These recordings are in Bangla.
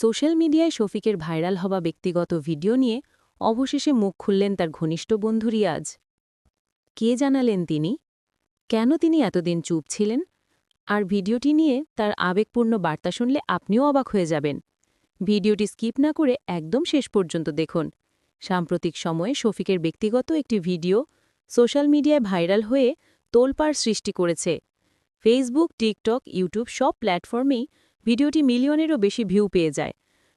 সোশ্যাল মিডিয়ায় শফিকের ভাইরাল হওয়া ব্যক্তিগত ভিডিও নিয়ে অবশেষে মুখ খুললেন তার ঘনিষ্ঠ বন্ধু রিয়াজ। কে জানালেন তিনি? কেন তিনি এতদিন চুপ ছিলেন? আর ভিডিওটি নিয়ে তার আবেগপূর্ণ বার্তা শুনলে আপনিও অবাক হয়ে যাবেন। ভিডিওটি স্কিপ না করে একদম শেষ পর্যন্ত দেখুন। সাম্প্রতিক সময়ে শফিকের ব্যক্তিগত একটি ভিডিও সোশ্যাল মিডিয়ায় ভাইরাল হয়ে তোলপাড় সৃষ্টি করেছে। ফেসবুক, টিকটক, ইউটিউব সব প্ল্যাটফর্মেই ভিডিওটি মিলিয়নেরও বেশি ভিউ পেয়ে যায়।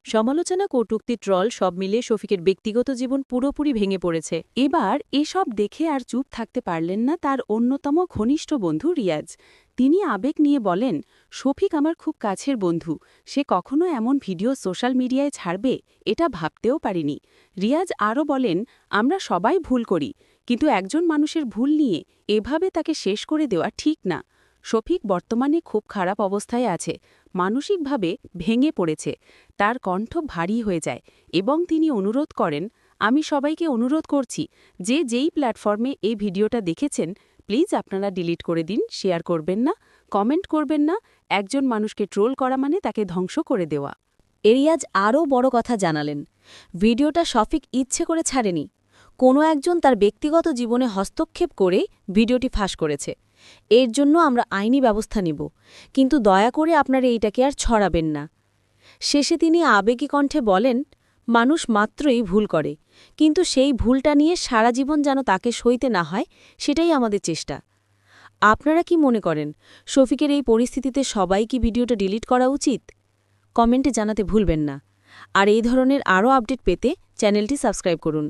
সমালোচনা, কটূক্তি, ট্রল সব মিলিয়ে শফিকের ব্যক্তিগত জীবন পুরোপুরি ভেঙে পড়েছে। এবার এসব দেখে আর চুপ থাকতে পারলেন না তার অন্যতম ঘনিষ্ঠ বন্ধু রিয়াজ। তিনি আবেগ নিয়ে বলেন, শফিক আমার খুব কাছের বন্ধু, সে কখনো এমন ভিডিও সোশ্যাল মিডিয়ায় ছাড়বে এটা ভাবতেও পারিনি। রিয়াজ আরও বলেন, আমরা সবাই ভুল করি, কিন্তু একজন মানুষের ভুল নিয়ে এভাবে তাকে শেষ করে দেওয়া ঠিক না। শফিক বর্তমানে খুব খারাপ অবস্থায় আছে, মানসিকভাবে ভেঙে পড়েছে। তার কণ্ঠ ভারী হয়ে যায় এবং তিনি অনুরোধ করেন, আমি সবাইকে অনুরোধ করছি যে যেই প্ল্যাটফর্মে এই ভিডিওটা দেখেছেন প্লিজ আপনারা ডিলিট করে দিন, শেয়ার করবেন না, কমেন্ট করবেন না। একজন মানুষকে ট্রোল করা মানে তাকে ধ্বংস করে দেওয়া। রিয়াজ আরও বড় কথা জানালেন, ভিডিওটা শফিক ইচ্ছে করে ছাড়েনি। কোনো একজন তার ব্যক্তিগত জীবনে হস্তক্ষেপ করে ভিডিওটি ফাঁস করেছে। এর জন্য আমরা আইনি ব্যবস্থা নিব, কিন্তু দয়া করে আপনারা এইটাকে আর ছড়াবেন না। শেষে তিনি আবেগী কণ্ঠে বলেন, মানুষ মাত্রই ভুল করে, কিন্তু সেই ভুলটা নিয়ে সারা জীবন যেন তাকে সইতে না হয়, সেটাই আমাদের চেষ্টা। আপনারা কি মনে করেন, শফিকের এই পরিস্থিতিতে সবাই কি ভিডিওটা ডিলিট করা উচিত? কমেন্টে জানাতে ভুলবেন না। আর এই ধরনের আরও আপডেট পেতে চ্যানেলটি সাবস্ক্রাইব করুন।